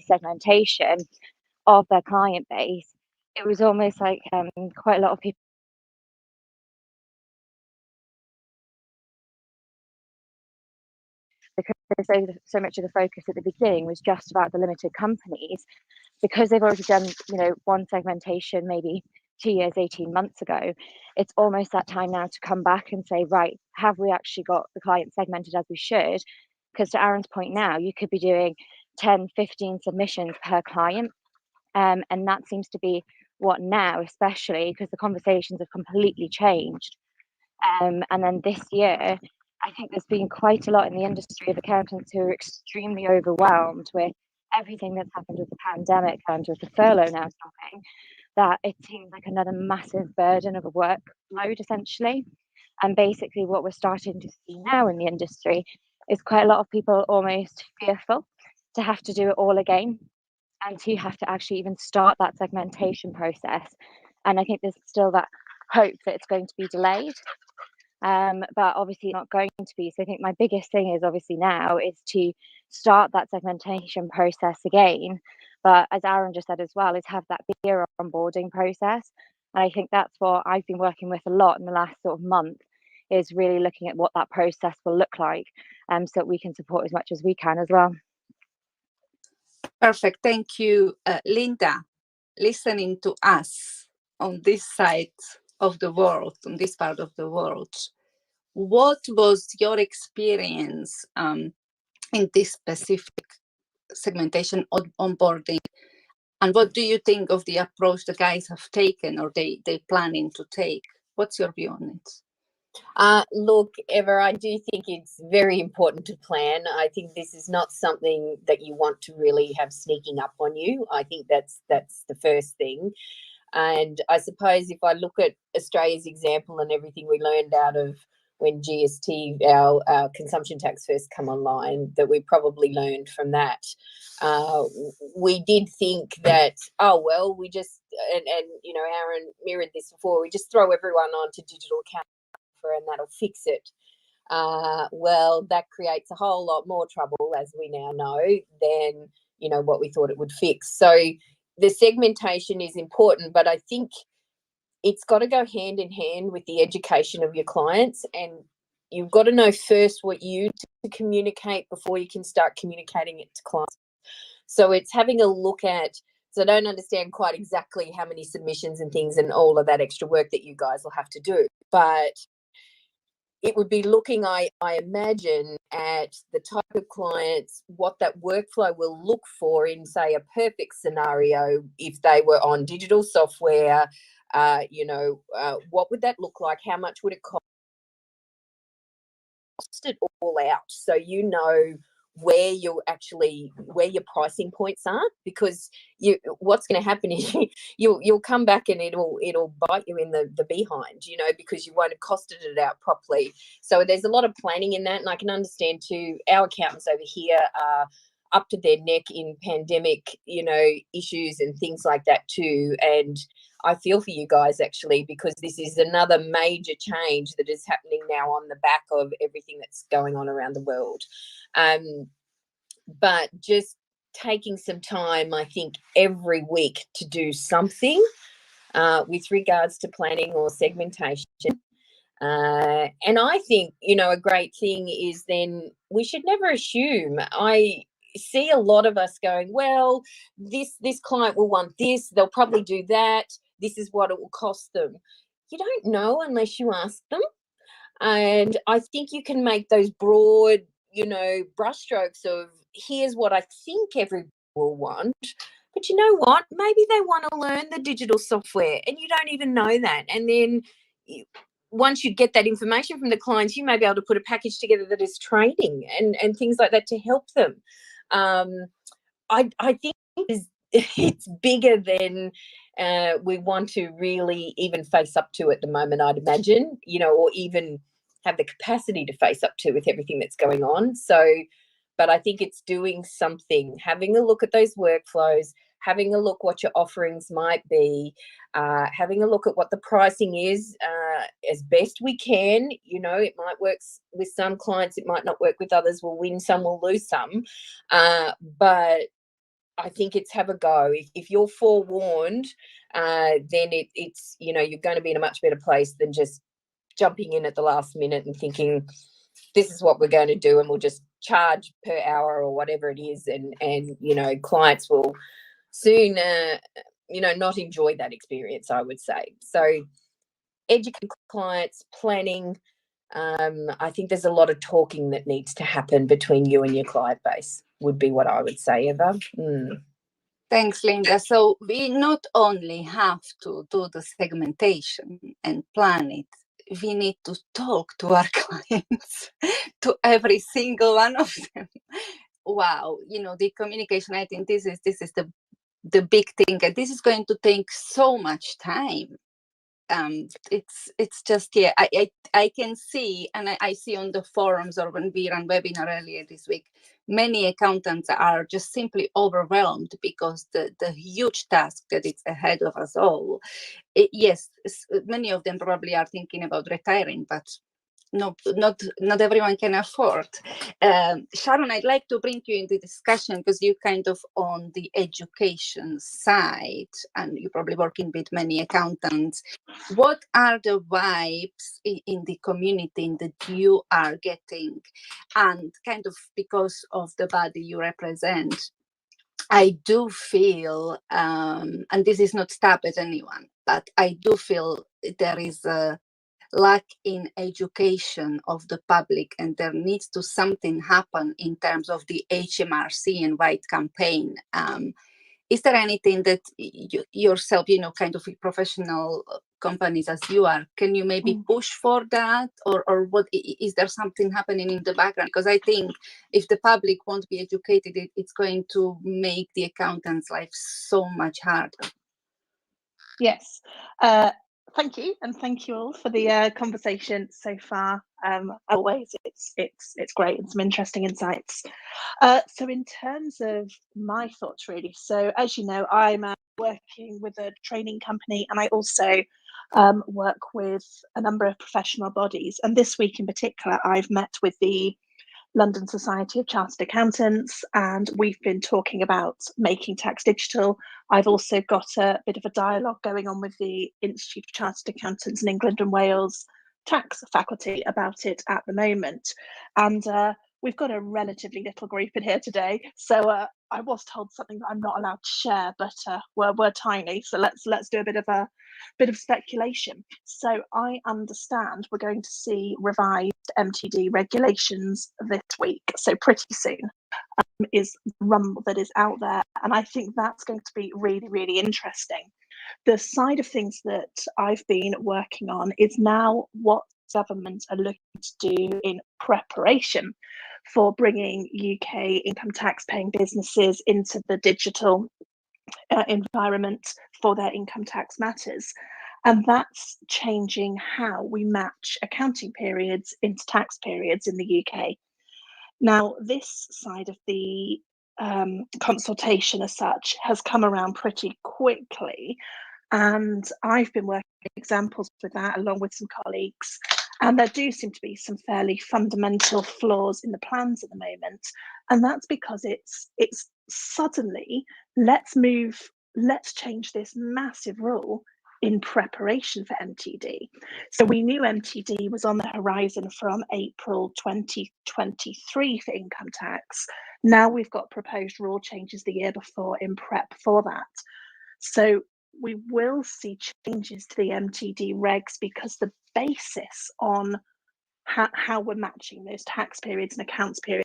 segmentation of their client base, it was almost like quite a lot of people, because so much of the focus at the beginning was just about the limited companies, because they've already done, one segmentation maybe 2 years, 18 months ago. It's almost that time now to come back and say, right, have we actually got the client segmented as we should? Because to Aaron's point now, you could be doing 10, 15 submissions per client. And that seems to be what now, especially because the conversations have completely changed. And then this year, I think there's been quite a lot in the industry of accountants who are extremely overwhelmed with everything that's happened with the pandemic and with the furlough now stopping, that it seems like another massive burden of a workload, essentially. And basically what we're starting to see now in the industry is quite a lot of people almost fearful to have to do it all again and to have to actually even start that segmentation process. And I think there's still that hope that it's going to be delayed. But obviously not going to be. So I think my biggest thing is obviously now is to start that segmentation process again. But as Aaron just said as well, is have that bigger onboarding process. And I think that's what I've been working with a lot in the last sort of month, is really looking at what that process will look like, so that we can support as much as we can as well. Perfect. Thank you, Linda. Listening to us on this side of the world, on this part of the world, what was your experience in this specific segmentation onboarding, and what do you think of the approach the guys have taken or they planning to take? What's your view on it? Look, Eva, I do think it's very important to plan. I think this is not something that you want to really have sneaking up on you. I think that's the first thing. And I suppose if I look at Australia's example and everything we learned out of when GST, our consumption tax first come online, that we probably learned from that. We did think that, we just, and Aaron mirrored this before, we just throw everyone onto digital account and that'll fix it. Well, that creates a whole lot more trouble, as we now know, than what we thought it would fix. So the segmentation is important, but I think it's got to go hand in hand with the education of your clients, and you've got to know first what you to communicate before you can start communicating it to clients. So it's having a look at, so I don't understand quite exactly how many submissions and things and all of that extra work that you guys will have to do, but it would be looking, I imagine, at the type of clients, what that workflow will look for in, say, a perfect scenario. If they were on digital software, what would that look like? How much would it cost? It all out, so where your pricing points are, because what's going to happen is you'll come back and it'll bite you in the behind, because you won't have costed it out properly. So there's a lot of planning in that, and I can understand too, our accountants over here are up to their neck in pandemic issues and things like that too, and I feel for you guys actually, because this is another major change that is happening now on the back of everything that's going on around the world. But just taking some time, I think, every week to do something with regards to planning or segmentation. And I think, a great thing is then we should never assume. I see a lot of us going, well, this client will want this, they'll probably do that, this is what it will cost them. You don't know unless you ask them. And I think you can make those broad, brushstrokes of here's what I think everyone will want. But you know what? Maybe they want to learn the digital software and you don't even know that. And then once you get that information from the clients, you may be able to put a package together that is training and things like that to help them. I think it's bigger than we want to really even face up to at the moment, I'd imagine, or even have the capacity to face up to with everything that's going on. So, but I think it's doing something, having a look at those workflows, having a look what your offerings might be, having a look at what the pricing is as best we can. It might work with some clients, it might not work with others. We'll win some, we'll lose some. But I think it's have a go. If you're forewarned, then it's, you know, you're going to be in a much better place than just jumping in at the last minute and thinking this is what we're going to do and we'll just charge per hour or whatever it is, and you know, clients will soon you know, not enjoy that experience, I would say. So educating clients, planning. I think there's a lot of talking that needs to happen between you and your client base, would be what I would say, Eva. Thanks, Linda. So we not only have to do the segmentation and plan it, we need to talk to our clients, to every single one of them. Wow, you know, the communication, I think this is the big thing, and this is going to take so much time. It's just, yeah, I can see, and I see on the forums, or when we ran webinar earlier this week, many accountants are just simply overwhelmed because the huge task that is ahead of us all. Yes, many of them probably are thinking about retiring, but no, not everyone can afford. Sharon, I'd like to bring you into discussion because you kind of on the education side, and you're probably working with many accountants. What are the vibes in the community that you are getting? And kind of because of the body you represent, I do feel, and this is not stab at anyone, but I do feel there is a lack in education of the public, and there needs to something happen in terms of the HMRC and white campaign. Is there anything that you yourself, you know, kind of professional companies as you are, can you maybe push for that, or what is there something happening in the background? Because I think if the public won't be educated, it's going to make the accountants' life so much harder. Yes. Thank you, and thank you all for the conversation so far. Always, it's great and some interesting insights. So in terms of my thoughts, really, so as you know, I'm working with a training company, and I also work with a number of professional bodies. And this week in particular, I've met with the London Society of Chartered Accountants, and we've been talking about making tax digital. I've also got a bit of a dialogue going on with the Institute of Chartered Accountants in England and Wales tax faculty about it at the moment. And we've got a relatively little group in here today, so I was told something that I'm not allowed to share, but we're tiny, so let's do a bit of speculation. So I understand we're going to see revised MTD regulations this week, so pretty soon is the rumble that is out there, and I think that's going to be really, really interesting. The side of things that I've been working on is now what government are looking to do in preparation for bringing UK income tax paying businesses into the digital environment for their income tax matters. And that's changing how we match accounting periods into tax periods in the UK. Now, this side of the consultation as such has come around pretty quickly, and I've been working examples with that along with some colleagues, and there do seem to be some fairly fundamental flaws in the plans at the moment, and that's because it's suddenly let's change this massive rule in preparation for MTD. So we knew MTD was on the horizon from April 2023 for income tax. Now we've got proposed rule changes the year before in prep for that. So we will see changes to the MTD regs because the basis on how we're matching those tax periods and accounts periods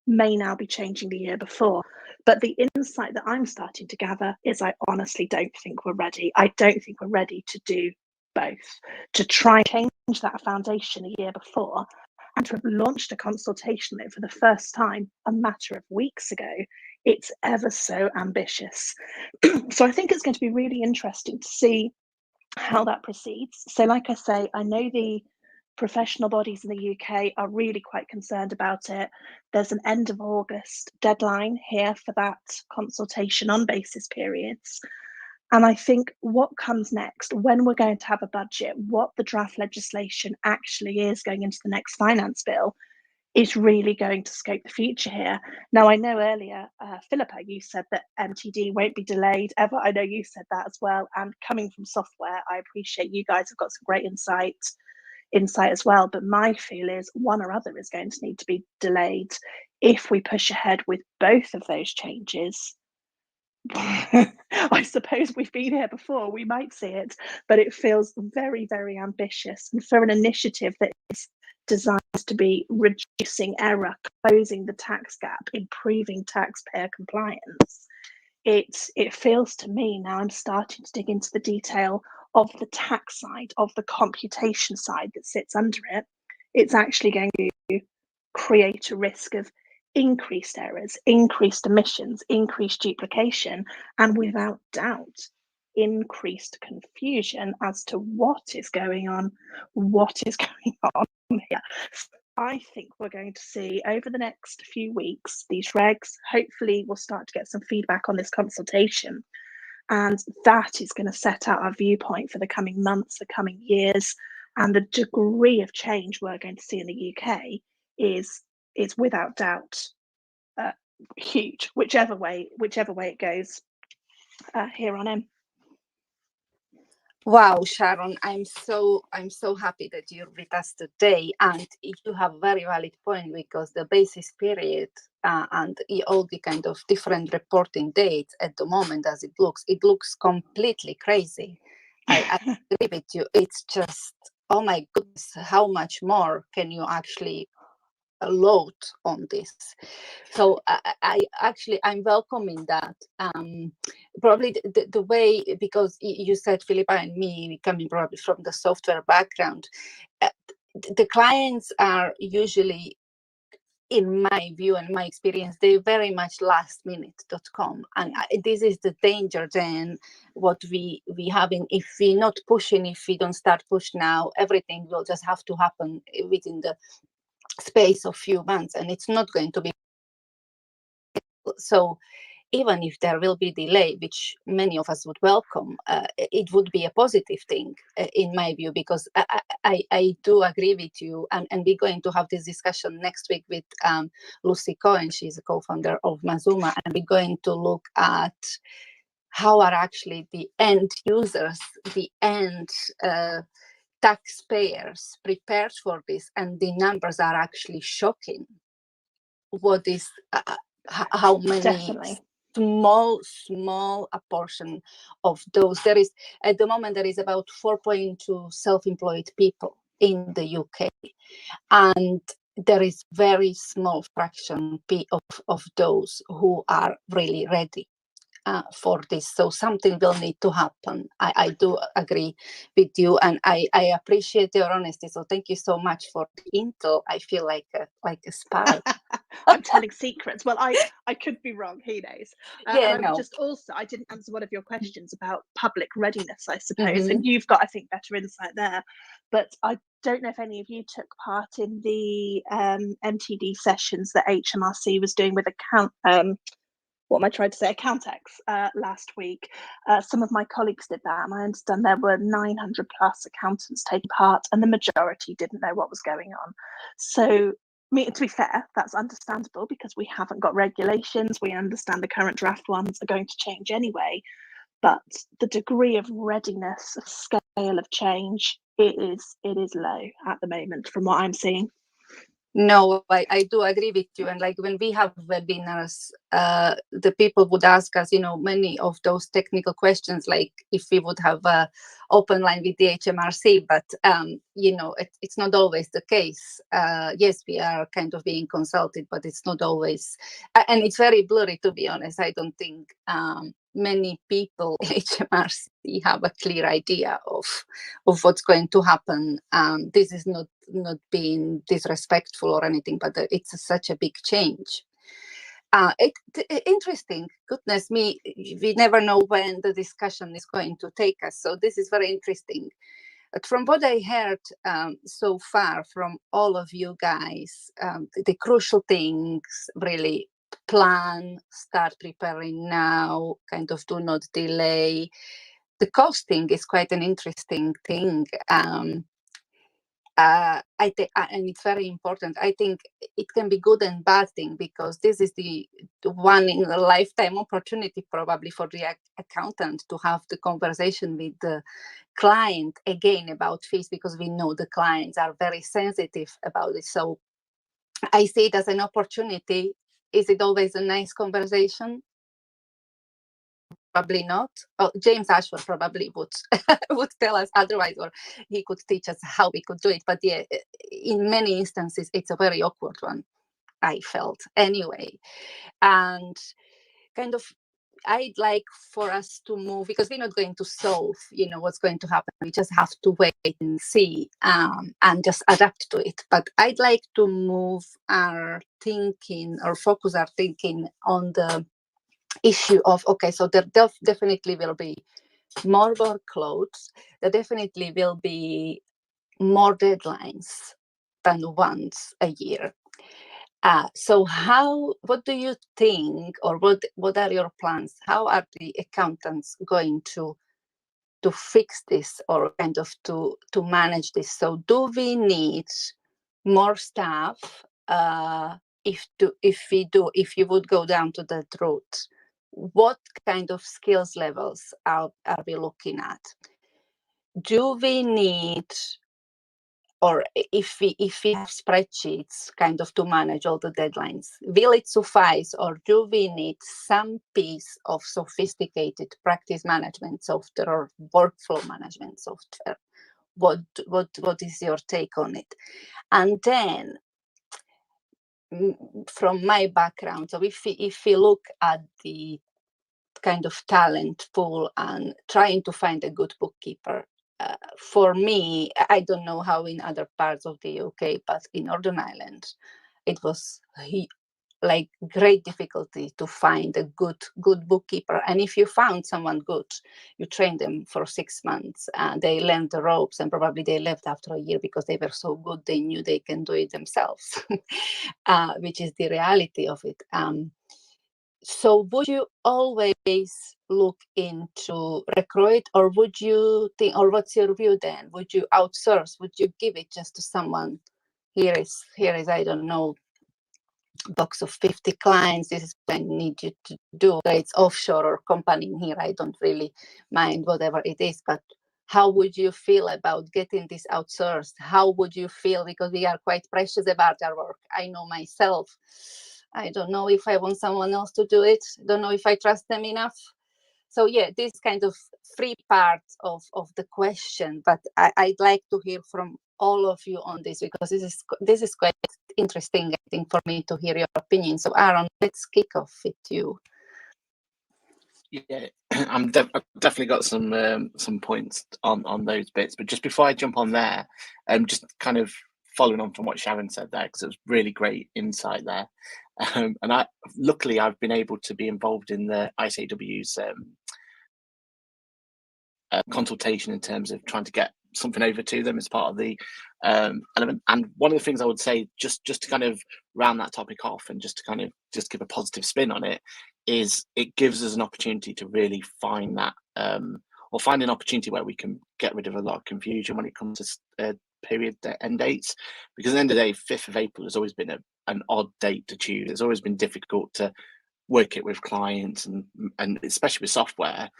may now be changing the year before. But the insight that I'm starting to gather is I honestly don't think we're ready. I don't think we're ready to do both. To try and change that foundation a year before and to have launched a consultation for the first time a matter of weeks ago, it's ever so ambitious. So I think it's going to be really interesting to see how that proceeds. So like I say, I know the professional bodies in the UK are really quite concerned about it. There's an end of August deadline here for that consultation on basis periods. And I think what comes next, when we're going to have a budget, what the draft legislation actually is going into the next finance bill, is really going to scope the future here. Now, I know earlier, Philippa, you said that MTD won't be delayed ever. I know you said that as well. And coming from software, I appreciate you guys have got some great insight as well. But my feel is one or other is going to need to be delayed. If we push ahead with both of those changes, I suppose we've been here before, we might see it, but it feels very, very ambitious. And for an initiative that is designed to be reducing error, closing the tax gap, improving taxpayer compliance, it feels to me, now I'm starting to dig into the detail of the tax side, of the computation side that sits under it, it's actually going to create a risk of increased errors, increased omissions, increased duplication, and without doubt, increased confusion as to what is going on here. I think we're going to see over the next few weeks, these regs, hopefully we'll start to get some feedback on this consultation. And that is going to set out our viewpoint for the coming months, the coming years, and the degree of change we're going to see in the UK is without doubt huge, whichever way it goes here on in. Wow, Sharon, I'm so happy that you're with us today, and you have a very valid point, because the basis period and all the kind of different reporting dates at the moment, as it looks completely crazy. I agree with you. It's just, oh my goodness, how much more can you actually load on this? So I'm welcoming that. Probably the way, because you said Philippa and me coming probably from the software background, the clients are usually, in my view and my experience, they're very much lastminute.com, and this is the danger. Then what we have in, if we not pushing, if we don't start push now, everything will just have to happen within the space of few months, and it's not going to be. So even if there will be delay, which many of us would welcome, it would be a positive thing in my view, because I do agree with you, and we're going to have this discussion next week with Lucy Cohen. She's a co-founder of Mazuma, and we're going to look at how are actually the end users, the end taxpayers prepared for this, and the numbers are actually shocking. What is how many Definitely. small a portion of those? There is, at the moment, there is about 4.2 self-employed people in the UK, and there is very small fraction of those who are really ready for this. So something will need to happen. I do agree with you, and I appreciate your honesty. So thank you so much for the intel. I feel like a spy. I'm telling secrets. Well, I could be wrong. Who knows? Yeah, and no. Just also, I didn't answer one of your questions about public readiness, I suppose, and you've got, I think, better insight there. But I don't know if any of you took part in the MTD sessions that HMRC was doing with Accountex last week. Some of my colleagues did that, and I understand there were 900 plus accountants taking part, and the majority didn't know what was going on. So, to be fair, that's understandable, because we haven't got regulations. We understand the current draft ones are going to change anyway, but the degree of readiness, of scale of change, it is low at the moment from what I'm seeing. No, I do agree with you. And like when we have webinars, the people would ask us, many of those technical questions, like if we would have an open line with the HMRC, but, it's not always the case. Yes, we are kind of being consulted, but it's not always, and it's very blurry, to be honest. I don't think many people in HMRC have a clear idea of what's going to happen. This is not being disrespectful or anything, but it's such a big change. Interesting. Goodness me, we never know when the discussion is going to take us. So this is very interesting. But from what I heard so far from all of you guys, the crucial things really: plan, start preparing now, kind of do not delay. The costing is quite an interesting thing. I think, and it's very important. I think it can be good and bad thing, because this is the one in a lifetime opportunity probably for the accountant to have the conversation with the client again about fees, because we know the clients are very sensitive about it. So I see it as an opportunity. Is it always a nice conversation? Probably not. Oh, James Ashford probably would would tell us otherwise, or he could teach us how we could do it. But yeah, in many instances, it's a very awkward one, I felt anyway. And kind of, I'd like for us to move, because we're not going to solve, what's going to happen. We just have to wait and see, and just adapt to it. But I'd like to move our thinking, or focus our thinking on the issue of, okay, so there definitely will be more workloads. There definitely will be more deadlines than once a year. So what do you think, or what are your plans? How are the accountants going to fix this, or kind of to manage this? So do we need more staff? If you would go down to that route, what kind of skills levels are we looking at? Do we need, or if we have spreadsheets kind of to manage all the deadlines, will it suffice, or do we need some piece of sophisticated practice management software or workflow management software? What is your take on it? And then, from my background, so if we look at the kind of talent pool and trying to find a good bookkeeper, for me, I don't know how in other parts of the UK, but in Northern Ireland, it was like great difficulty to find a good bookkeeper. And if you found someone good, you trained them for 6 months, and they learned the ropes, and probably they left after a year because they were so good they knew they can do it themselves, which is the reality of it. So would you always look into recruit, or would you think, or what's your view then? Would you outsource? Would you give it just to someone? Here is, I don't know, box of 50 clients. This is what I need you to do. It's offshore or company in here. I don't really mind whatever it is, but how would you feel about getting this outsourced? How would you feel? Because we are quite precious about our work. I know myself. I don't know if I want someone else to do it. Don't know if I trust them enough. So yeah, this kind of three parts of the question, but I'd like to hear from all of you on this, because this is quite interesting, I think, for me to hear your opinion. So Aaron, let's kick off with you. Yeah, I've definitely got some points on those bits, but just before I jump on there, just kind of following on from what Sharon said there, because it was really great insight there. And luckily I've been able to be involved in the ICAW's consultation in terms of trying to get something over to them as part of the element. And one of the things I would say, just to kind of round that topic off, and just to kind of give a positive spin on it, is it gives us an opportunity to really find that, or find an opportunity where we can get rid of a lot of confusion when it comes to period end dates. Because at the end of the day, 5th of April has always been an odd date to choose. It's always been difficult to work it with clients, and especially with software.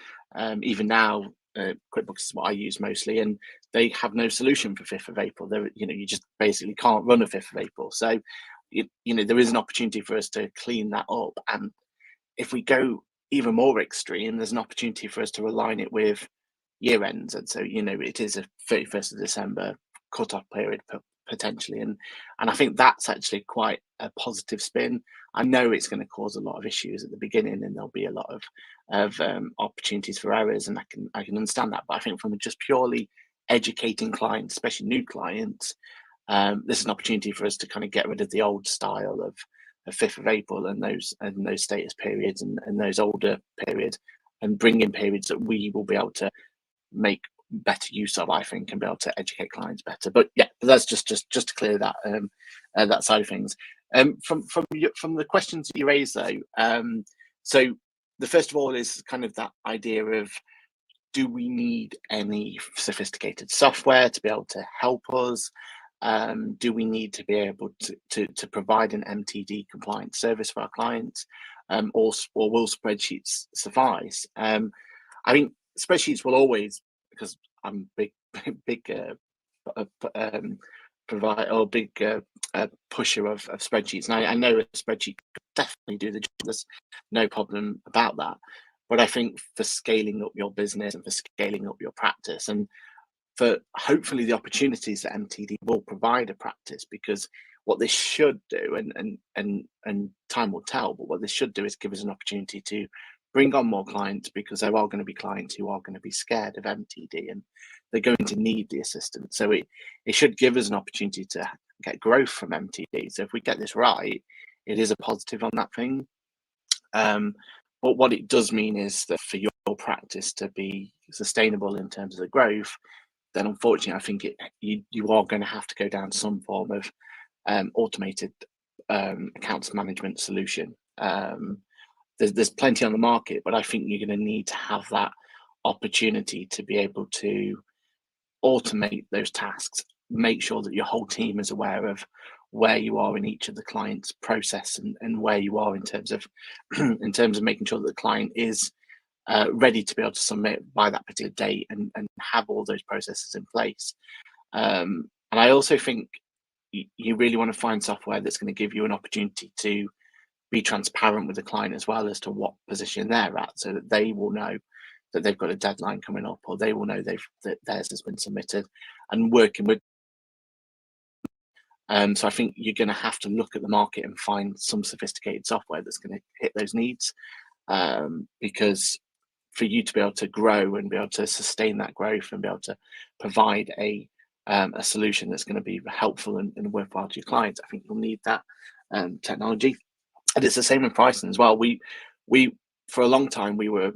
Even now, QuickBooks is what I use mostly, and they have no solution for 5th of April. You just basically can't run a 5th of April. So, there is an opportunity for us to clean that up. And if we go even more extreme, there's an opportunity for us to align it with year ends. And so, it is a 31st of December cut-off period potentially. And I think that's actually quite a positive spin. I know it's going to cause a lot of issues at the beginning, and there'll be a lot of opportunities for errors, and I can understand that. But I think from just purely educating clients, especially new clients, this is an opportunity for us to kind of get rid of the old style of 5th of April and those status periods and those older periods, and bring in periods that we will be able to make better use of, I think, and be able to educate clients better. But yeah, that's just to clear that that side of things. From the questions that you raised though, so the first of all is kind of that idea of, do we need any sophisticated software to be able to help us? Do we need to be able to provide an MTD compliant service for our clients, or will spreadsheets suffice? I think spreadsheets will always, because I'm a big provide or big pusher of spreadsheets, and I know a spreadsheet could definitely do the job. There's no problem about that. But I think for scaling up your business and for scaling up your practice, and for hopefully the opportunities that MTD will provide a practice, because what this should do, and time will tell, but what this should do is give us an opportunity to bring on more clients, because there are going to be clients who are going to be scared of MTD and they're going to need the assistance. So it should give us an opportunity to get growth from MTD. So if we get this right, it is a positive on that thing. But what it does mean is that for your practice to be sustainable in terms of the growth, then unfortunately, I think you are going to have to go down some form of automated accounts management solution. There's plenty on the market, but I think you're going to need to have that opportunity to be able to automate those tasks, make sure that your whole team is aware of where you are in each of the client's process, and where you are in terms of making sure that the client is ready to be able to submit by that particular date, and have all those processes in place. And I also think you really want to find software that's going to give you an opportunity to be transparent with the client as well as to what position they're at, so that they will know that they've got a deadline coming up, or they will know that theirs has been submitted, and working with. So I think you're going to have to look at the market and find some sophisticated software that's going to hit those needs, because for you to be able to grow and be able to sustain that growth and be able to provide a solution that's going to be helpful and worthwhile to your clients, I think you'll need that technology. And it's the same in pricing as well. We for a long time we were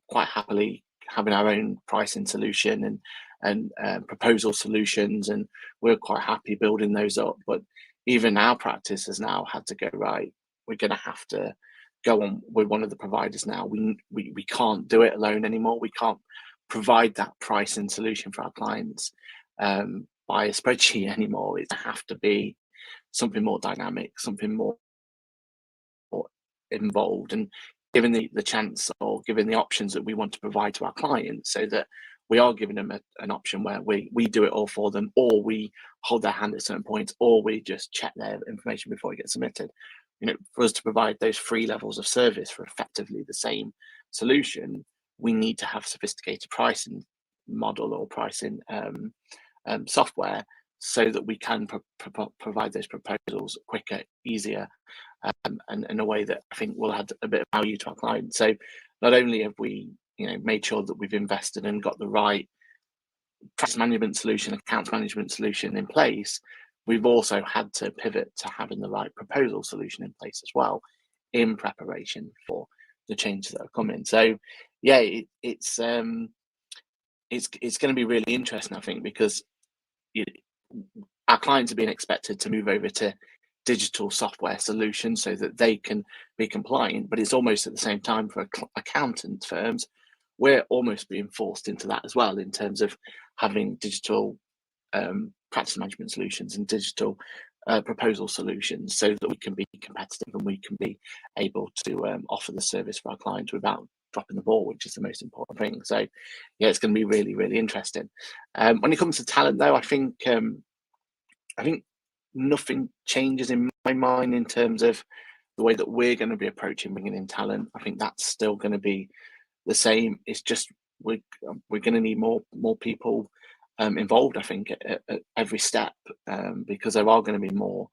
quite happily having our own pricing solution and proposal solutions, and we're quite happy building those up. But even our practice has now had to go, right, we're going to have to go on with one of the providers now. We can't do it alone anymore. We can't provide that pricing solution for our clients by a spreadsheet anymore. It have to be something more dynamic, something more involved, and given the chance or given the options that we want to provide to our clients, so that we are giving them an option where we do it all for them, or we hold their hand at certain points, or we just check their information before it gets submitted. For us to provide those 3 levels of service for effectively the same solution, we need to have sophisticated pricing model or pricing software, so that we can provide those proposals quicker, easier, and in a way that I think will add a bit of value to our clients. So not only have we made sure that we've invested and got the right practice management solution, accounts management solution in place, we've also had to pivot to having the right proposal solution in place as well, in preparation for the changes that are coming. So yeah, it's going to be really interesting, I think, because our clients are being expected to move over to digital software solutions so that they can be compliant, but it's almost at the same time for accountant firms, we're almost being forced into that as well, in terms of having digital practice management solutions and digital proposal solutions, so that we can be competitive and we can be able to offer the service for our clients without dropping the ball, which is the most important thing. So yeah, it's going to be really, really interesting. When it comes to talent, though, I think nothing changes in my mind in terms of the way that we're going to be approaching bringing in talent. I think that's still going to be the same. It's just we're going to need more people involved, I think, at every step, because there are going to be more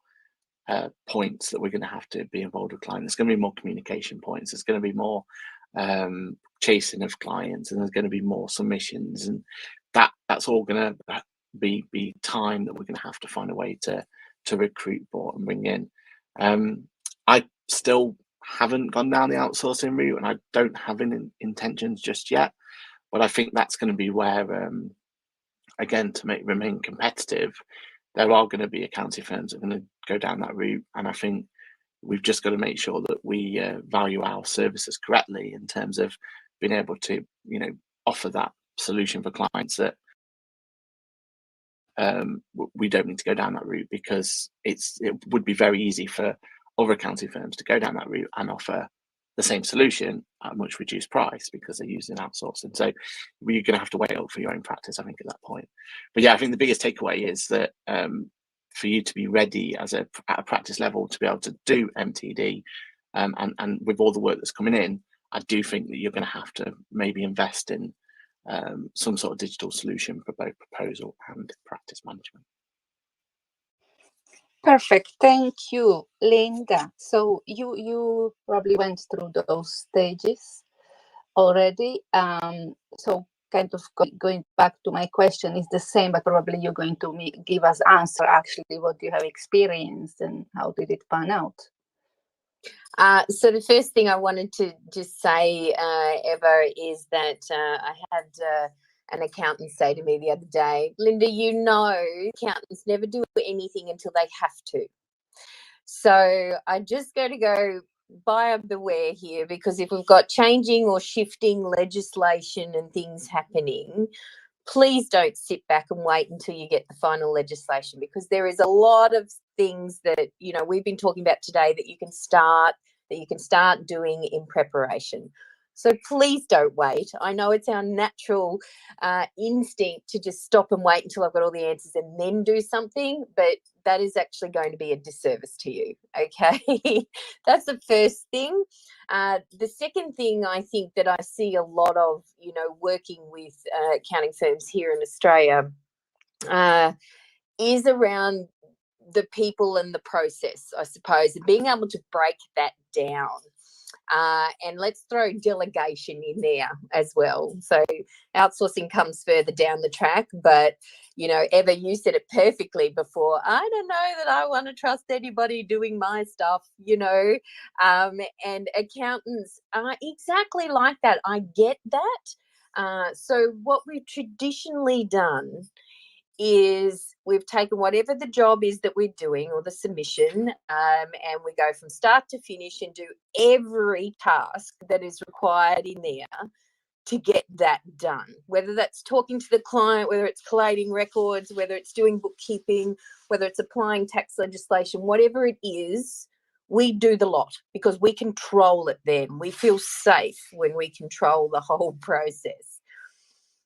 points that we're going to have to be involved with clients. There's going to be more communication points. There's going to be more chasing of clients, and there's going to be more submissions, and that's all going to be time that we're going to have to find a way to recruit for and bring in. I still haven't gone down the outsourcing route, and I don't have any intentions just yet, but I think that's going to be where again, to remain competitive, there are going to be accounting firms that are going to go down that route, and I think we've just got to make sure that we value our services correctly in terms of being able to offer that solution for clients that we don't need to go down that route, because it would be very easy for other accounting firms to go down that route and offer the same solution at a much reduced price because they're using outsourcing. So you're going to have to wait up for your own practice, I think, at that point. But yeah, I think the biggest takeaway is that for you to be ready at a practice level to be able to do MTD, and with all the work that's coming in, I do think that you're going to have to maybe invest in some sort of digital solution for both proposal and practice management. Perfect. Thank you, Linda. So you probably went through those stages already. So kind of going back to my question is the same, but probably you're going to give us answer actually what you have experienced and how did it pan out. So the first thing I wanted to just say, Eva, is that I had an accountant say to me the other day, Linda, accountants never do anything until they have to. So I just got to go buyer beware here, because if we've got changing or shifting legislation and things happening, please don't sit back and wait until you get the final legislation, because there is a lot of things that, we've been talking about today that you can start doing in preparation. So please don't wait. I know it's our natural instinct to just stop and wait until I've got all the answers and then do something, but that is actually going to be a disservice to you, okay? That's the first thing. The second thing I think that I see a lot of, working with accounting firms here in Australia is around the people and the process, I suppose, and being able to break that down. And let's throw delegation in there as well. So outsourcing comes further down the track, but Eva, you said it perfectly before. I don't know that I want to trust anybody doing my stuff, and accountants are exactly like that. I get that. So what we've traditionally done is we've taken whatever the job is that we're doing or the submission, and we go from start to finish and do every task that is required in there to get that done, whether that's talking to the client, whether it's collating records, whether it's doing bookkeeping, whether it's applying tax legislation, whatever it is, we do the lot because we control it then. We feel safe when we control the whole process.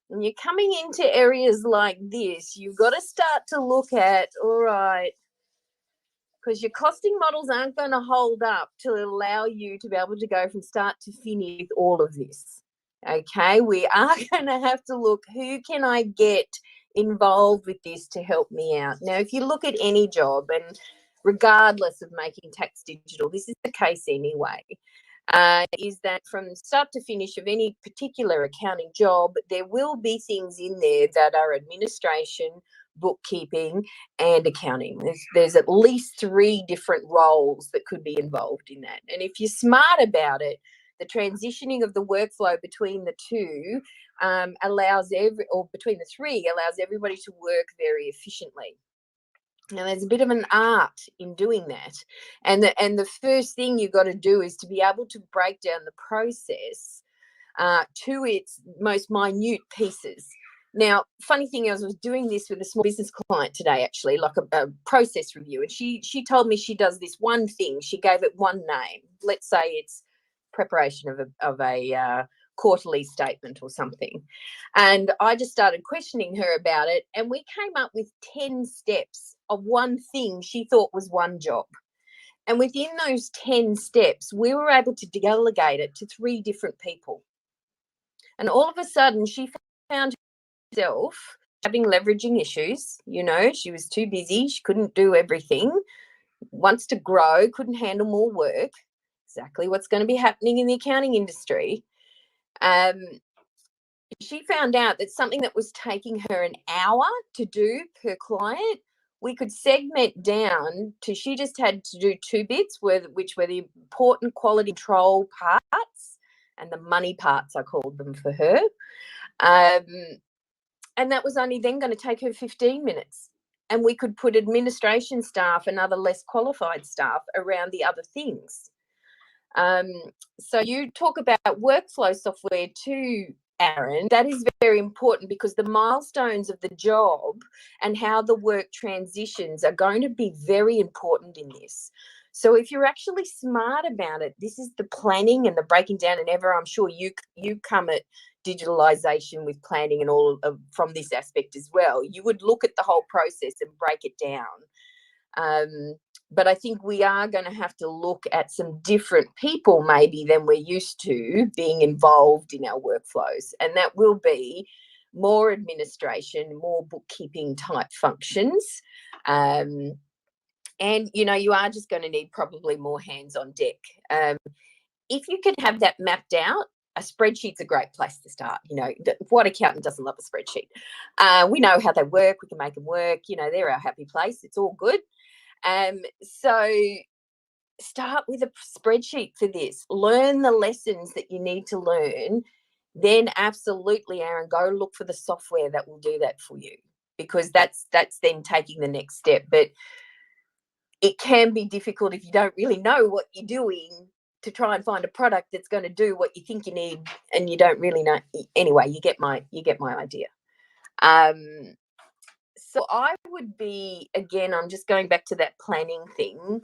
When you're coming into areas like this, you've got to start to look at, all right, because your costing models aren't going to hold up to allow you to be able to go from start to finish with all of this. Okay, we are going to have to look, who can I get involved with this to help me out? Now, if you look at any job, and regardless of making tax digital, this is the case anyway, is that from start to finish of any particular accounting job, there will be things in there that are administration, bookkeeping, and accounting. There's at least 3 different roles that could be involved in that. And if you're smart about it, the transitioning of the workflow between the two between the 3 allows everybody to work very efficiently. Now, there's a bit of an art in doing that. And the first thing you've got to do is to be able to break down the process to its most minute pieces. Now, funny thing is, I was doing this with a small business client today, actually, like a process review. And she told me she does this one thing. She gave it one name. Let's say it's preparation of a quarterly statement or something. And I just started questioning her about it. And we came up with 10 steps of one thing she thought was one job. And within those 10 steps, we were able to delegate it to 3 different people. And all of a sudden, she found herself having leveraging issues. She was too busy. She couldn't do everything. Wants to grow, couldn't handle more work. Exactly what's going to be happening in the accounting industry. She found out that something that was taking her an hour to do per client, we could segment down to, she just had to do 2 bits, which were the important quality control parts and the money parts, I called them for her. And that was only then going to take her 15 minutes. And we could put administration staff and other less qualified staff around the other things. So you talk about workflow software too, Aaron, that is very important, because the milestones of the job and how the work transitions are going to be very important in this. So if you're actually smart about it, this is the planning and the breaking down. And ever, I'm sure you come at digitalization with planning and all of, from this aspect as well. You would look at the whole process and break it down. But I think we are going to have to look at some different people maybe than we're used to being involved in our workflows. And that will be more administration, more bookkeeping type functions. And, you know, you are just going to need probably more hands on deck. If you can have that mapped out, a spreadsheet's a great place to start. You know, what accountant doesn't love a spreadsheet? We know how they work. We can make them work. You know, they're our happy place. It's all good. So start with a spreadsheet for this. Learn the lessons that you need to learn. Then absolutely, Aaron, go look for the software that will do that for you, because that's then taking the next step. But it can be difficult if you don't really know what you're doing to try and find a product that's going to do what you think you need, and you don't really know. Anyway, you get my idea. So I would be, again, I'm just going back to that planning thing.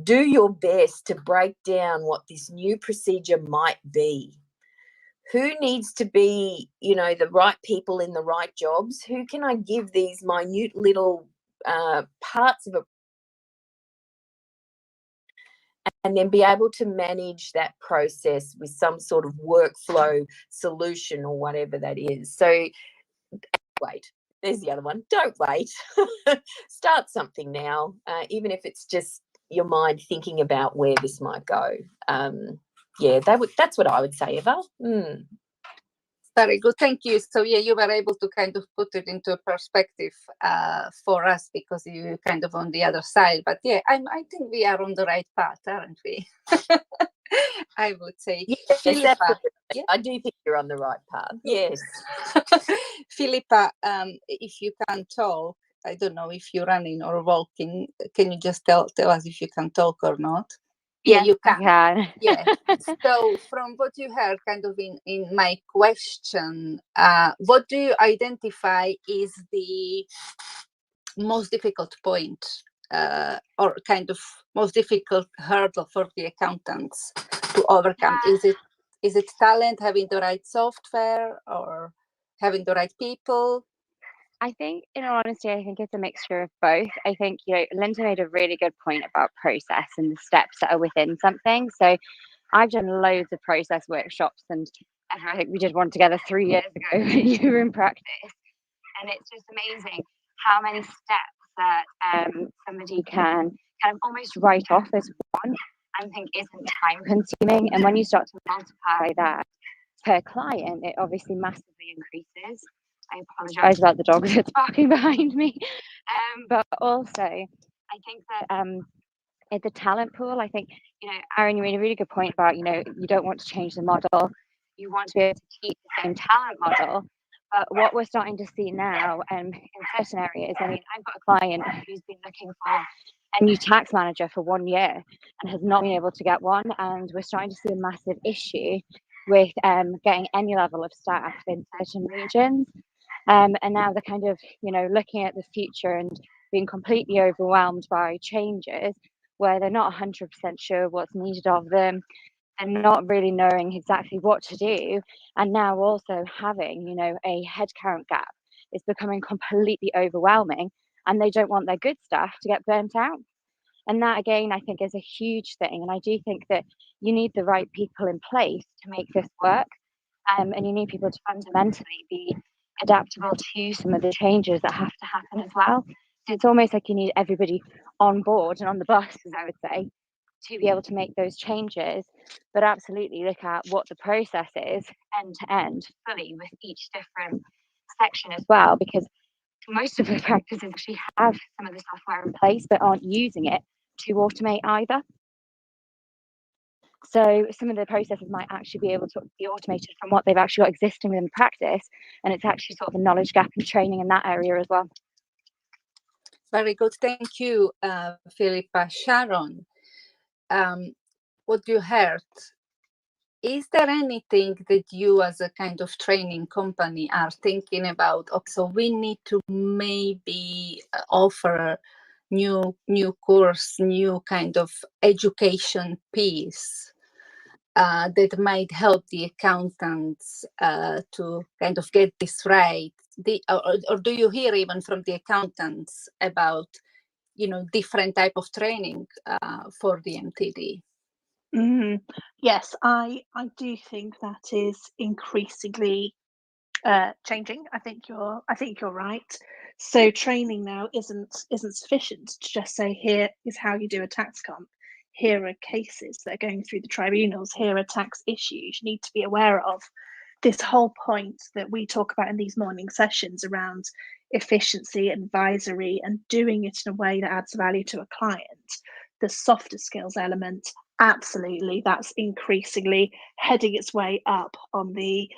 Do your best to break down what this new procedure might be. Who needs to be, you know, the right people in the right jobs? Who can I give these minute little parts of a, and then be able to manage that process with some sort of workflow solution or whatever that is. So wait. There's the other one. Don't wait. Start something now, even if it's just your mind thinking about where this might go. Yeah, that's what I would say, Eva. Very good, thank you. So yeah, you were able to kind of put it into perspective for us, because you kind of on the other side. But yeah, I think we are on the right path, aren't we? I would say. Yes, Philippa, yeah? I do think you're on the right path. Yes. Philippa, if you can talk, I don't know if you're running or walking. Can you just tell us if you can talk or not? Yeah, Yes, you can. I can. Yeah. So from what you heard kind of in my question, what do you identify is the most difficult point or kind of most difficult hurdle for the accountants to overcome? Is it talent, having the right software, or having the right people? I think, in all honesty, I think it's a mixture of both. I think, you know, Linda made a really good point about process and the steps that are within something. So I've done loads of process workshops, and I think we did one together 3 years ago when you were in practice. And it's just amazing how many steps that somebody can kind of almost write off as one and think isn't time consuming. And when you start to multiply that per client, it obviously massively increases. I apologize about the dog that's barking behind me. But also, I think that it's a talent pool. I think, you know, Aaron, you made a really good point about, you know, you don't want to change the model. You want to be able to keep the same talent model. But what we're starting to see now in certain areas, I mean, I've got a client who's been looking for a new tax manager for 1 year and has not been able to get one. And we're starting to see a massive issue with getting any level of staff in certain regions. And now they're kind of, you know, looking at the future and being completely overwhelmed by changes where they're not 100% sure what's needed of them. They're not really knowing exactly what to do. And now also having, you know, a headcount gap is becoming completely overwhelming, and they don't want their good staff to get burnt out. And that, again, I think is a huge thing. And I do think that you need the right people in place to make this work. And you need people to fundamentally be adaptable to some of the changes that have to happen as well. So it's almost like you need everybody on board and on the bus, as I would say, to be able to make those changes, but absolutely look at what the process is end to end fully with each different section as well, because most of the practices actually have some of the software in place but aren't using it to automate either. So some of the processes might actually be able to be automated from what they've actually got existing within practice, and it's actually sort of a knowledge gap and training in that area as well. Very good, thank you, Philippa. Sharon, what you heard is there anything that you as a kind of training company are thinking about? Okay, so we need to maybe offer new course, new kind of education piece that might help the accountants to kind of get this right. Or do you hear even from the accountants about, you know, different type of training for the MTD? Yes, I do think that is increasingly changing. I think you're right. So training now isn't sufficient to just say, here is how you do a tax comp. Here are cases that are going through the tribunals. Here are tax issues you need to be aware of. This whole point that we talk about in these morning sessions around efficiency, advisory, and doing it in a way that adds value to a client, the softer skills element, absolutely, that's increasingly heading its way up on the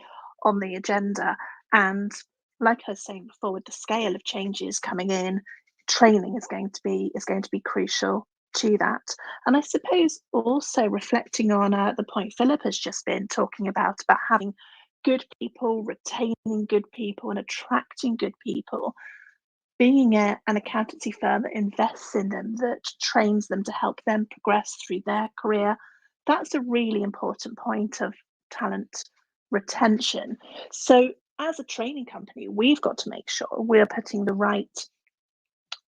agenda. And like I was saying before, with the scale of changes coming in, training is going to be crucial to that. And I suppose also reflecting on the point Philip has just been talking about having good people, retaining good people, and attracting good people. Being an accountancy firm that invests in them, that trains them to help them progress through their career, that's a really important point of talent retention. So as a training company, we've got to make sure we're putting the right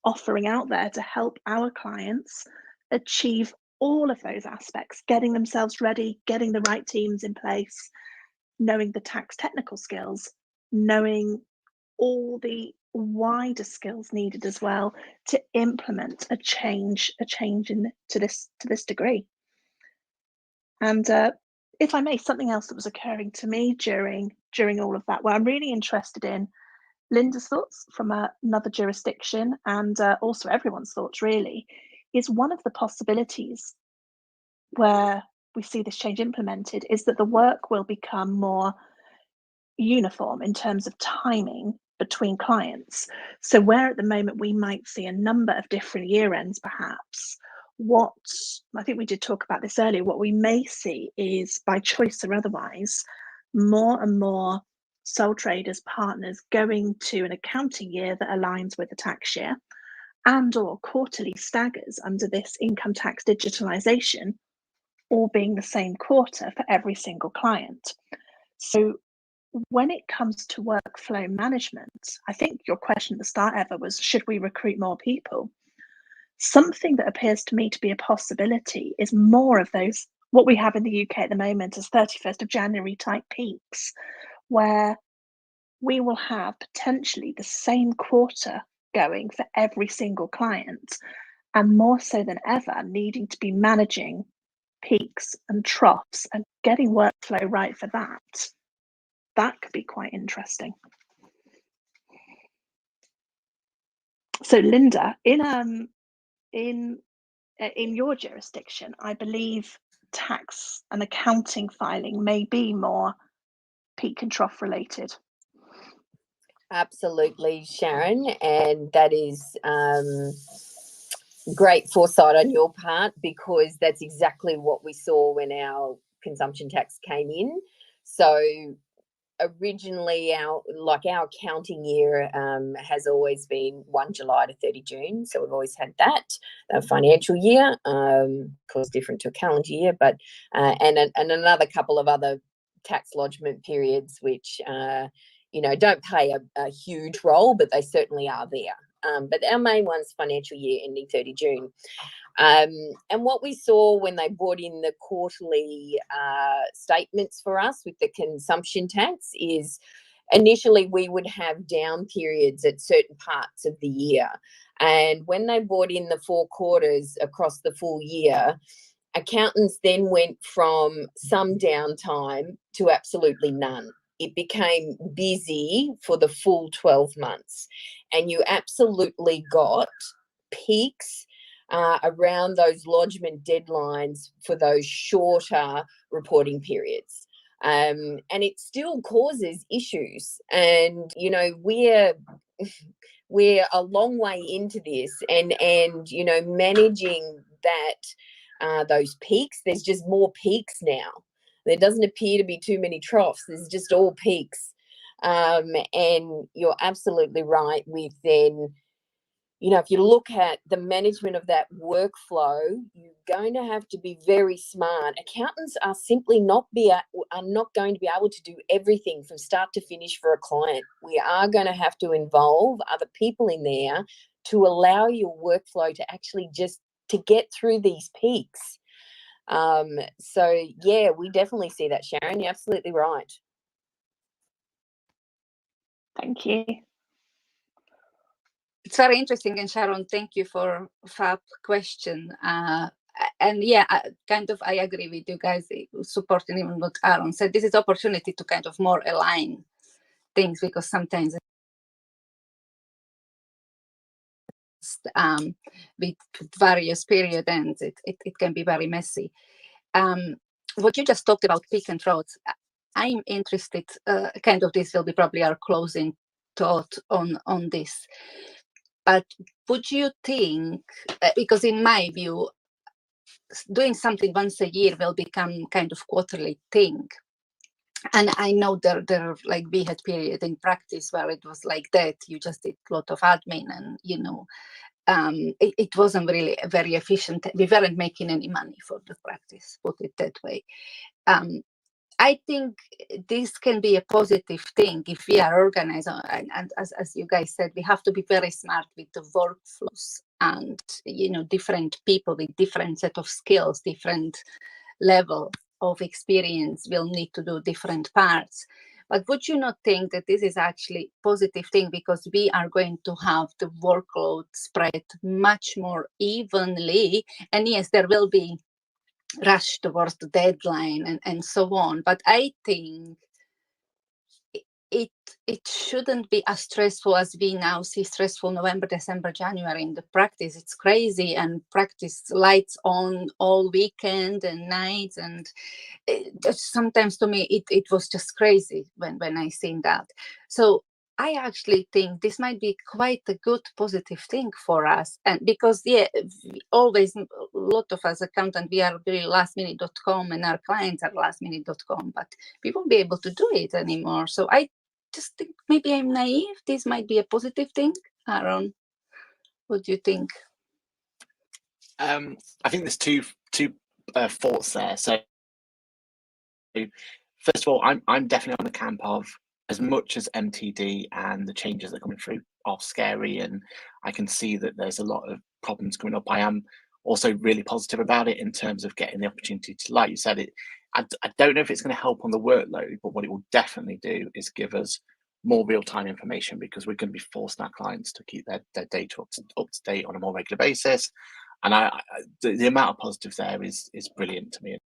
offering out there to help our clients achieve all of those aspects, getting themselves ready, getting the right teams in place, knowing the tax technical skills, knowing all the wider skills needed as well to implement a change to this degree. And if I may, something else that was occurring to me during all of that, where I'm really interested in Linda's thoughts from another jurisdiction, and also everyone's thoughts really, is one of the possibilities where we see this change implemented is that the work will become more uniform in terms of timing between clients. So where at the moment we might see a number of different year ends, perhaps, what I think we did talk about this earlier, what we may see is, by choice or otherwise, more and more sole traders, partners going to an accounting year that aligns with the tax year, and or quarterly staggers under this income tax digitalization, all being the same quarter for every single client. So when it comes to workflow management, I think your question at the start, Eva, was, should we recruit more people? Something that appears to me to be a possibility is more of those, what we have in the UK at the moment as 31st of January type peaks, where we will have potentially the same quarter going for every single client, and more so than ever needing to be managing peaks and troughs and getting workflow right for that. That could be quite interesting. So Linda, in your jurisdiction, I believe tax and accounting filing may be more peak and trough related. Absolutely, Sharon, and that is great foresight on your part, because that's exactly what we saw when our consumption tax came in. So originally our accounting year has always been 1 July to 30 June. So we've always had that financial year, of course different to a calendar year, but and another couple of other tax lodgement periods, which don't play a huge role, but they certainly are there. But our main one's financial year ending 30 June. And what we saw when they brought in the quarterly statements for us with the consumption tax is, initially we would have down periods at certain parts of the year. And when they brought in the 4 quarters across the full year, accountants then went from some downtime to absolutely none. It became busy for the full 12 months. And you absolutely got peaks around those lodgement deadlines for those shorter reporting periods. And it still causes issues. And, we're a long way into this, and managing that, those peaks, there's just more peaks now. There doesn't appear to be too many troughs. There's just all peaks. And you're absolutely right with then, you know, if you look at the management of that workflow, you're going to have to be very smart. Accountants are simply not going to be able to do everything from start to finish for a client. We are going to have to involve other people in there to allow your workflow to actually just to get through these peaks. So yeah, we definitely see that, Sharon. You're absolutely right. Thank you. It's very interesting, and Sharon, thank you for fab question. And yeah, I agree with you guys, supporting even what Aaron said. This is opportunity to kind of more align things, because sometimes with various period ends, it can be very messy. What you just talked about, peak and troughs, I'm interested, kind of this will be probably our closing thought on this. But would you think, because in my view, doing something once a year will become kind of quarterly thing. And I know there like we had period in practice where it was like that. You just did a lot of admin, and you know, it wasn't really very efficient. We weren't making any money for the practice, put it that way. I think this can be a positive thing if we are organized, and as you guys said, we have to be very smart with the workflows, and you know, different people with different set of skills, different level of experience will need to do different parts. But would you not think that this is actually a positive thing, because we are going to have the workload spread much more evenly? And yes, there will be rush towards the deadline and so on, but I think it shouldn't be as stressful as we now see stressful November, December, January in the practice. It's crazy, and practice lights on all weekend and nights, and sometimes to me it was just crazy when I seen that. So I actually think this might be quite a good positive thing for us. And because always a lot of us accountant, we are very lastminute.com, and our clients are lastminute.com, but we won't be able to do it anymore. So I just think maybe I'm naive. This might be a positive thing. Aaron, what do you think? I think there's two thoughts there. So first of all, I'm definitely on the camp of, as much as MTD and the changes that are coming through are scary, and I can see that there's a lot of problems coming up, I am also really positive about it in terms of getting the opportunity to, like you said, I don't know if it's going to help on the workload, but what it will definitely do is give us more real-time information, because we're going to be forcing our clients to keep their data up to date on a more regular basis. And the amount of positives there is brilliant to me.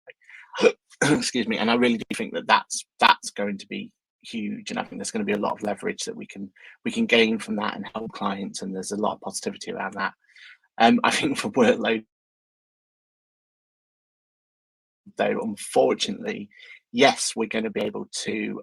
Excuse me. And I really do think that that's going to be huge, and I think there's going to be a lot of leverage that we can gain from that and help clients, and there's a lot of positivity around that. I think for workload, though, unfortunately, yes, we're going to be able to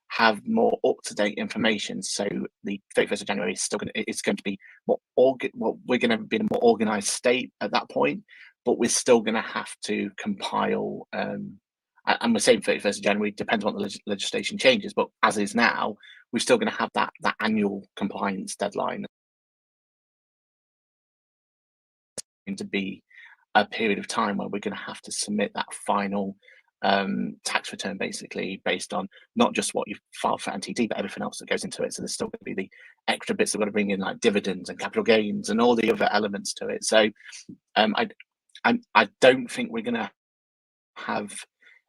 have more up-to-date information. So the 31st of January is still it's going to be more we're going to be in a more organized state at that point, but we're still going to have to compile, and we're saying 31st of January, depends on what the legislation changes, but as is now, we're still going to have that annual compliance deadline. To be a period of time where we're going to have to submit that final tax return, basically based on not just what you've filed for MTD, but everything else that goes into it. So there's still going to be the extra bits that we're going to bring in, like dividends and capital gains and all the other elements to it. So I don't think we're going to have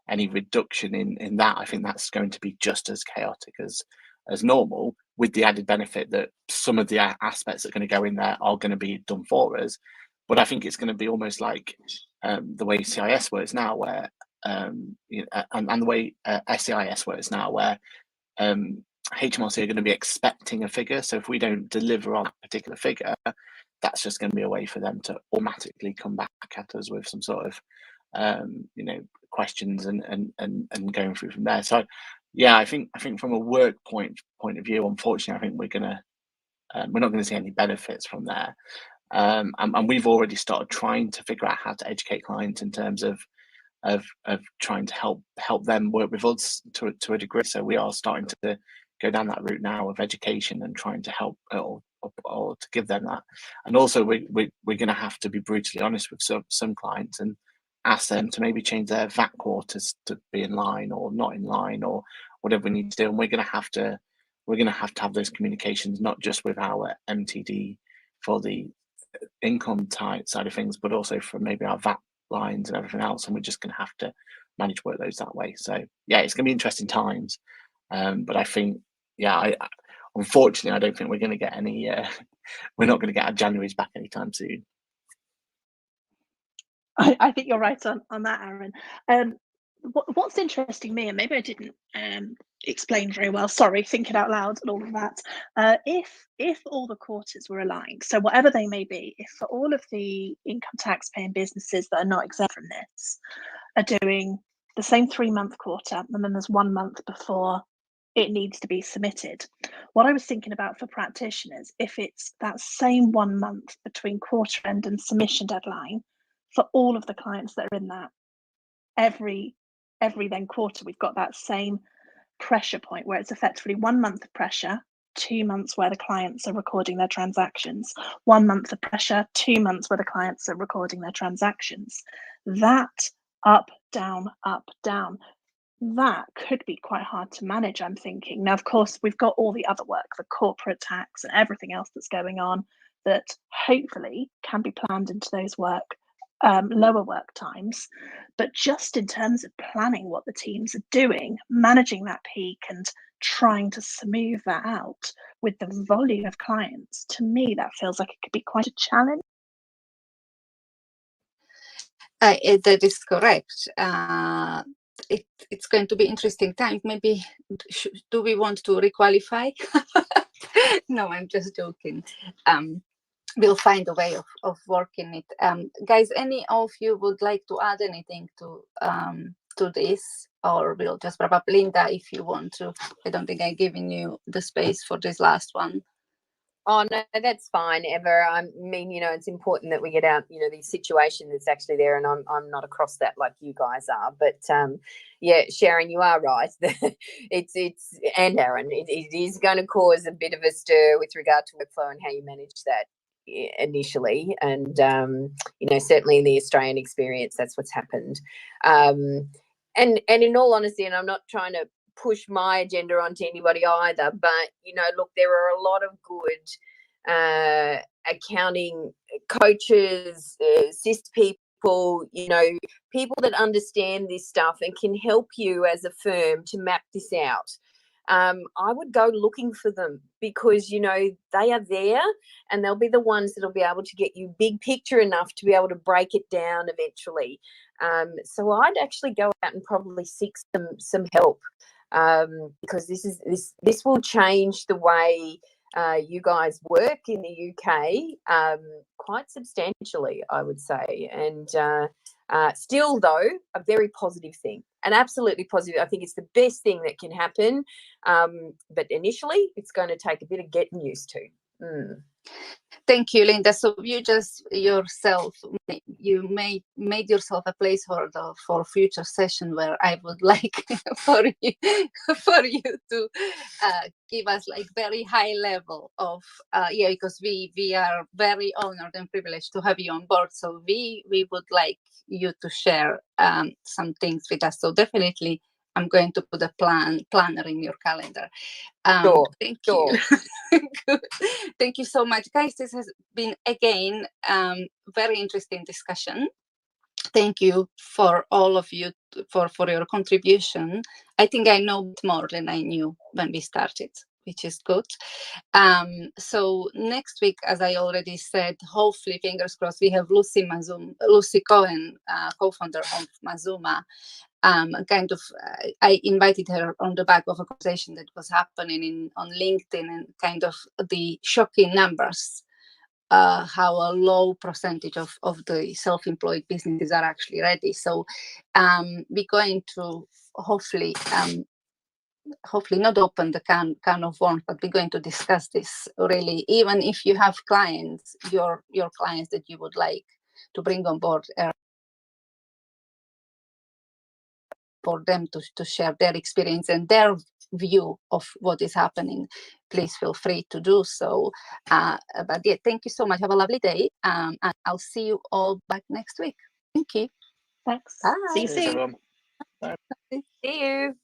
any reduction in that. I think that's going to be just as chaotic as normal, with the added benefit that some of the aspects that are going to go in there are going to be done for us. But I think it's going to be almost like the way CIS works now, where and the way SEIS works now, where HMRC are going to be expecting a figure. So if we don't deliver on that particular figure, that's just going to be a way for them to automatically come back at us with some sort of questions and going through from there. So yeah, I think from a work point of view, unfortunately, I think we're not going to see any benefits from there. And we've already started trying to figure out how to educate clients in terms of of trying to help them work with us to a degree. So we are starting to go down that route now of education and trying to help or to give them that. And also we're going to have to be brutally honest with some clients and ask them to maybe change their VAT quarters to be in line or not in line or whatever we need to do. And we're going to have to have those communications, not just with our MTD for the income type side of things, but also for maybe our VAT lines and everything else. And we're just going to have to manage workloads that way. So yeah, it's going to be interesting times. But I think, yeah, unfortunately, I don't think we're going to get any. We're not going to get our Januaries back anytime soon. I think you're right on that, Aaron. What's interesting me, and maybe I didn't explain very well, sorry, thinking out loud and all of that, if all the quarters were aligned, so whatever they may be, if for all of the income tax paying businesses that are not exempt from this are doing the same 3-month quarter, and then there's 1 month before it needs to be submitted, what I was thinking about for practitioners, if it's that same 1 month between quarter end and submission deadline for all of the clients that are in that, every then quarter we've got that same pressure point where it's effectively 1 month of pressure, 2 months where the clients are recording their transactions, 1 month of pressure, 2 months where the clients are recording their transactions. That up, down, that could be quite hard to manage, I'm thinking. Now, of course, we've got all the other work, the corporate tax and everything else that's going on that hopefully can be planned into those lower work times. But just in terms of planning what the teams are doing, managing that peak and trying to smooth that out with the volume of clients, to me, that feels like it could be quite a challenge. That is correct. It's going to be interesting time. Maybe do we want to requalify? No, I'm just joking. We'll find a way of working it. Guys, any of you would like to add anything to this, or we'll just wrap up? Linda, if you want to. I don't think I've given you the space for this last one. Oh, no, that's fine, Eva. I mean, it's important that we get out, the situation that's actually there, and I'm not across that like you guys are. But yeah, Sharon, you are right. it's and Aaron, it is going to cause a bit of a stir with regard to workflow and how you manage that initially. And certainly in the Australian experience, that's what's happened. And in all honesty, and I'm not trying to push my agenda onto anybody either, but look, there are a lot of good accounting coaches, assist people, people that understand this stuff and can help you as a firm to map this out. I would go looking for them, because they are there, and they'll be the ones that'll be able to get you big picture enough to be able to break it down eventually. So I'd actually go out and probably seek some help. Because this will change the way you guys work in the UK quite substantially, I would say. And still, though, a very positive thing, an absolutely positive. I think it's the best thing that can happen. But initially, it's going to take a bit of getting used to. Thank you, Linda. So you just yourself, you made yourself a placeholder for a future session where I would like for you to give us like very high level of because we are very honored and privileged to have you on board. So we would like you to share some things with us. So definitely, I'm going to put a planner in your calendar. Sure. Thank you. Good. Thank you so much, guys. This has been again very interesting discussion. Thank you for all of you for your contribution. I think I know more than I knew when we started, which is good. So next week, as I already said, hopefully, fingers crossed, we have Lucy Cohen, co-founder of Mazuma. I invited her on the back of a conversation that was happening on LinkedIn, and kind of the shocking numbers, how a low percentage of the self-employed businesses are actually ready. So we're going to hopefully not open the can of worms, but we're going to discuss this really. Even if you have clients, your clients that you would like to bring on board for them to share their experience and their view of what is happening, please feel free to do so. But yeah, thank you so much. Have a lovely day. And I'll see you all back next week. Thank you. Thanks. Bye. See you Cheers, soon. everyone. See you.